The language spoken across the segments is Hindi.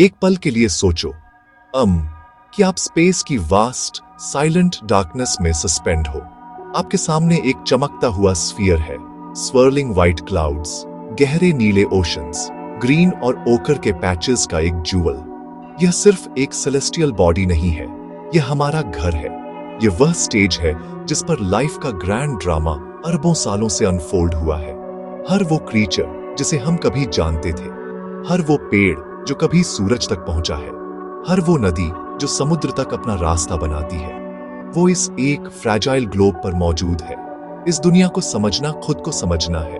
एक पल के लिए सोचो कि आप स्पेस की वास्ट साइलेंट डार्कनेस में सस्पेंड हो। आपके सामने एक चमकता हुआ स्फीयर है, स्वर्लिंग व्हाइट क्लाउड्स, गहरे नीले ओशंस, ग्रीन और ओकर के पैचेस का एक जूवल। यह सिर्फ एक सेलेस्टियल बॉडी नहीं है, यह हमारा घर है। यह वह स्टेज है जिस पर लाइफ का ग्रैंड ड्रामा अरबों सालों से अनफोल्ड हुआ है। हर वो क्रीचर जिसे हम कभी जानते थे, हर वो पेड़ जो कभी सूरज तक पहुंचा है, हर वो नदी जो समुद्र तक अपना रास्ता बनाती है, वो इस एक फ्रैजाइल ग्लोब पर मौजूद है। इस दुनिया को समझना खुद को समझना है,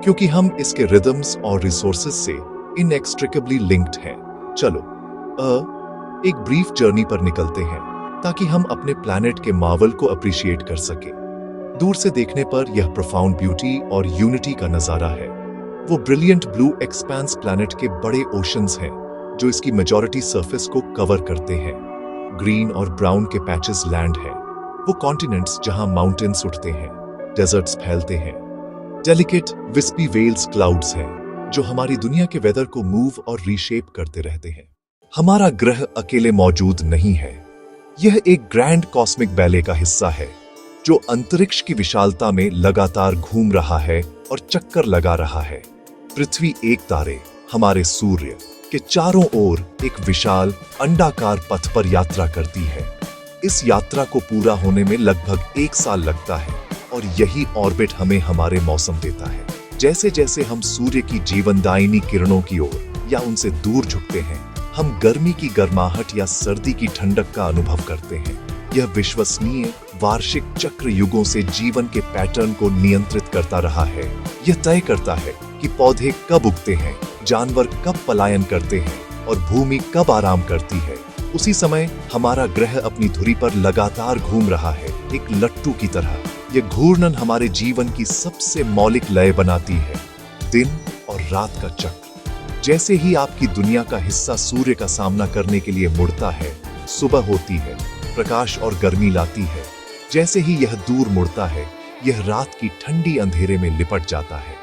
क्योंकि हम इसके रिदम्स और रिसोर्सेज से इनएक्सट्रिकेबली लिंक्ड हैं। चलो एक ब्रीफ जर्नी पर निकलते हैं ताकि हम अपने प्लैनेट के मार्वल को अप्रिशिएट कर सके। दूर से देखने पर यह प्रोफाउंड ब्यूटी और यूनिटी का नजारा है। वो ब्रिलियंट ब्लू एक्सपेंस प्लैनेट के बड़े ओशंस हैं जो इसकी मेजॉरिटी सरफेस को कवर करते हैं। ग्रीन और ब्राउन के पैचेस लैंड है, वो कॉन्टिनेंट्स जहां माउंटेन्स उठते हैं, डेजर्ट्स फैलते हैं। डेलिकेट विस्पी वेल्स क्लाउड्स हैं जो हमारी दुनिया के वेदर को मूव और रीशेप करते रहते हैं। हमारा ग्रह अकेले मौजूद नहीं है, यह एक ग्रैंड कॉस्मिक बैले का हिस्सा है जो अंतरिक्ष की विशालता में लगातार घूम रहा है और चक्कर लगा रहा है। पृथ्वी एक तारे, हमारे सूर्य के चारों ओर एक विशाल अंडाकार पथ पर यात्रा करती है। इस यात्रा को पूरा होने में लगभग 1 साल लगता है और यही ऑर्बिट हमें हमारे मौसम देता है। जैसे जैसे हम सूर्य की जीवनदायिनी किरणों की ओर या उनसे दूर झुकते हैं, हम गर्मी की गर्माहट या सर्दी की ठंडक का अनुभव करते हैं। यह विश्वसनीय वार्षिक चक्र युगों से जीवन के पैटर्न को नियंत्रित करता रहा है। यह तय करता है कि पौधे कब उगते हैं, जानवर कब पलायन करते हैं और भूमि कब आराम करती है। उसी समय हमारा ग्रह अपनी धुरी पर लगातार घूम रहा है, एक लट्टू की तरह। यह घूर्णन हमारे जीवन की सबसे मौलिक लय बनाती है, दिन और रात का चक्र। जैसे ही आपकी दुनिया का हिस्सा सूर्य का सामना करने के लिए मुड़ता है, सुबह होती है, प्रकाश और गर्मी लाती है। जैसे ही यह दूर मुड़ता है, यह रात की ठंडी अंधेरे में लिपट जाता है।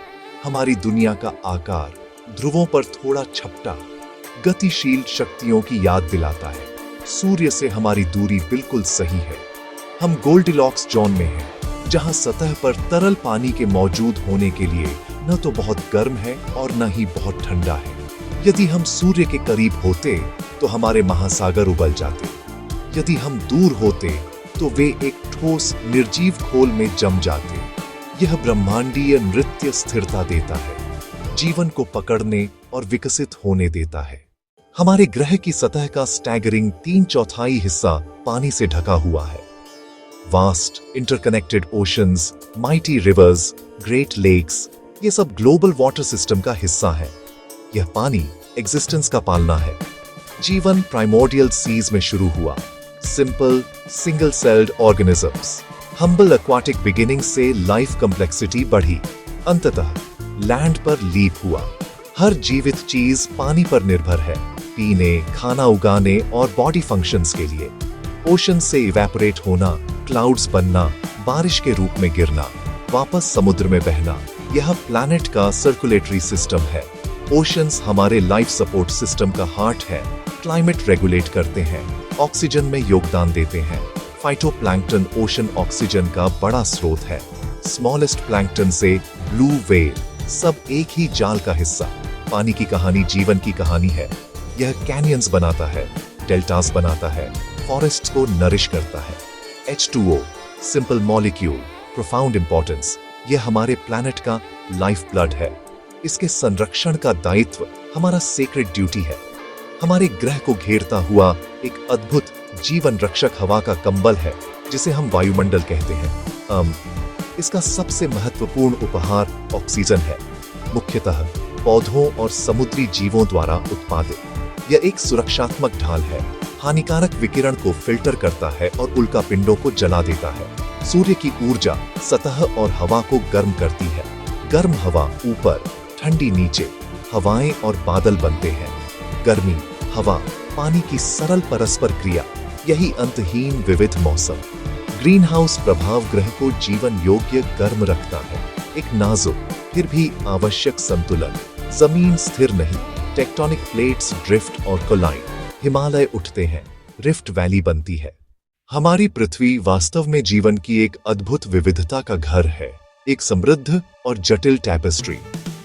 हमारी दुनिया का आकार ध्रुवों पर थोड़ा छपटा, गतिशील शक्तियों की याद दिलाता है। सूर्य से हमारी दूरी बिल्कुल सही है। हम गोल्डिलॉक्स जोन में हैं, जहां सतह पर तरल पानी के मौजूद होने के लिए न तो बहुत गर्म है और न ही बहुत ठंडा है। यदि हम सूर्य के करीब होते तो हमारे महासागर उबल जाते। यदि हम दूर होते तो वे एक ठोस निर्जीव खोल में जम जाते। यह ब्रह्मांडीय नृत्य स्थिरता देता है, जीवन को पकड़ने और विकसित होने देता है। हमारे ग्रह की सतह का स्टैगरिंग 3/4 हिस्सा पानी से ढका हुआ है। Vast interconnected oceans, mighty rivers, great lakes, ये सब ग्लोबल वाटर सिस्टम का हिस्सा है। यह पानी एग्जिस्टेंस का पालना है। जीवन प्राइमोर्डियल सीज में शुरू हुआ, simple single celled organisms. Humble aquatic beginning से लाइफ कॉम्प्लेक्सिटी बढ़ी, अंततः लैंड पर लीप हुआ। हर जीवित चीज पानी पर निर्भर है, पीने, खाना उगाने और बॉडी फंक्शंस के लिए। ओशन से इवेपोरेट होना, क्लाउड्स बनना, बारिश के रूप में गिरना, वापस समुद्र में बहना, यह प्लैनेट का सर्कुलेटरी सिस्टम है। ओशंस हमारे लाइफ सपोर्ट सिस्टम का हार्ट है, क्लाइमेट रेगुलेट करते हैं, ऑक्सीजन में योगदान देते हैं। फाइटोप्लैंक्टन ओशन ऑक्सीजन का बड़ा स्रोत है। स्मॉलेस्ट प्लैंक्टन से ब्लू व्हेल, सब एक ही जाल का हिस्सा। पानी की कहानी जीवन की कहानी है। यह कैनियंस बनाता है, डेल्टास बनाता है, फॉरेस्ट्स को नरिश करता है। H2O, simple molecule, profound importance, यह हमारे प्लैनेट का लाइफ ब्लड है। इसके संरक्षण का दायित्व हमारा सेक्रेड ड्यूटी है। हमारे ग्रह को घेरता हुआ एक अद्भुत जीवन रक्षक हवा का कंबल है जिसे हम वायुमंडल कहते हैं। इसका सबसे महत्वपूर्ण उपहार ऑक्सीजन है, मुख्यतः पौधों और समुद्री जीवों द्वारा उत्पादित। यह एक सुरक्षात्मक ढाल है, हानिकारक विकिरण को फिल्टर करता है और उल्कापिंडों को जला देता है। सूर्य की ऊर्जा सतह और हवा को गर्म करती है। गर्म हवा ऊपर, ठंडी नीचे, हवाएं और बादल बनते हैं। गर्मी, हवा, पानी की सरल परस्पर क्रिया, यही अंतहीन विविध मौसम। ग्रीन हाउस प्रभाव ग्रह को जीवन योग्य गर्म रखता है। एक नाजुक फिर भी आवश्यक संतुलन। जमीन स्थिर नहीं, टेक्टोनिक प्लेट्स ड्रिफ्ट और कोलाइन, हिमालय उठते हैं, रिफ्ट वैली बनती है। हमारी पृथ्वी वास्तव में जीवन की एक अद्भुत विविधता का घर है, एक समृद्ध और जटिल टैपेस्ट्री।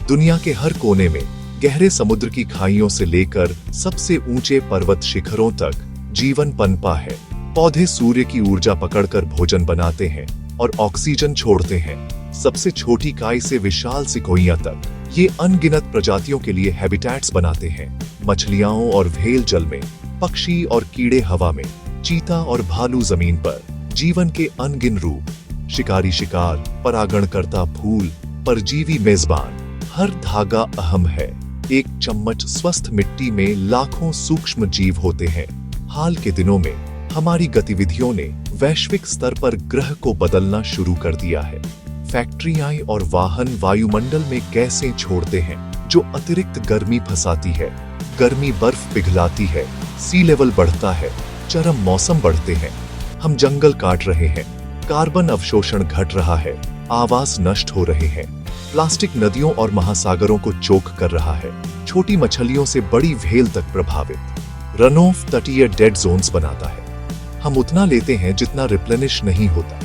दुनिया के हर कोने में, गहरे समुद्र की खाइयों से लेकर सबसे ऊंचे पर्वत शिखरों तक जीवन पनपा है। पौधे सूर्य की ऊर्जा पकड़कर भोजन बनाते हैं और ऑक्सीजन छोड़ते हैं। सबसे छोटी काई से विशाल सिकोइयां तक, ये अनगिनत प्रजातियों के लिए हैबिटेट्स बनाते हैं। मछलियां और व्हेल जल में, पक्षी और कीड़े हवा में, चीता और भालू जमीन पर, जीवन के अनगिन रूप। शिकारी शिकार, परागणकर्ता फूल, परजीवी मेजबान, हर धागा अहम है। एक चम्मच स्वस्थ मिट्टी में लाखों सूक्ष्म जीव होते हैं। हाल के दिनों में हमारी गतिविधियों ने वैश्विक स्तर पर ग्रह को बदलना शुरू कर दिया है। फैक्ट्रियां और वाहन वायुमंडल में गैसें छोड़ते हैं जो अतिरिक्त गर्मी फंसाती है। गर्मी बर्फ पिघलाती है, सी लेवल बढ़ता है, चरम मौसम बढ़ते हैं। हम जंगल काट रहे हैं, कार्बन अवशोषण घट रहा है, आवास नष्ट हो रहे हैं। प्लास्टिक नदियों और महासागरों को चोक कर रहा है, छोटी मछलियों से बड़ी व्हेल तक प्रभावित। रन ऑफ तटीय डेड जोन्स बनाता है। हम उतना लेते हैं जितना रिप्लेनिश नहीं होता।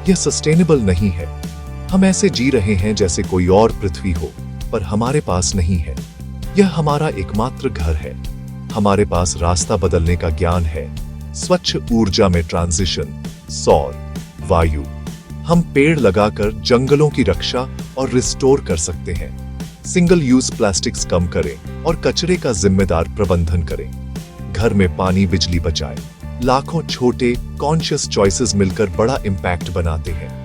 यह सस्टेनेबल नहीं है। हम ऐसे जी रहे हैं जैसे कोई और पृथ्वी हो, पर हमारे पास नहीं है। यह हमारा एकमात्र घर है। हमारे पास रास्ता बदलने का ज्ञान है। स्वच्छ ऊर्जा में ट्रांजिशन, सौर, वायु। हम पेड़ लगाकर जंगलों की रक्षा और रिस्टोर कर सकते हैं। सिंगल यूज प्लास्टिक्स कम करें और कचरे का जिम्मेदार प्रबंधन करें। घर में पानी, बिजली बचाएं। लाखों छोटे कॉन्शियस चॉइसेस मिलकर बड़ा इम्पैक्ट बनाते हैं।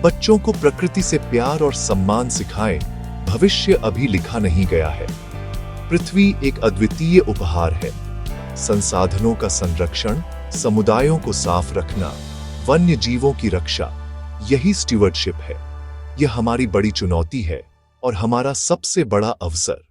बच्चों को प्रकृति से प्यार और सम्मान सिखाएं। भविष्य अभी लिखा नहीं गया है। पृथ्वी एक अद्वितीय उपहार है। संसाधनों का संरक्षण, समुदायों को साफ रखना, वन्य जीवों की रक्षा, यही स्टीवर्डशिप है। यह हमारी बड़ी चुनौती है और हमारा सबसे बड़ा अवसर।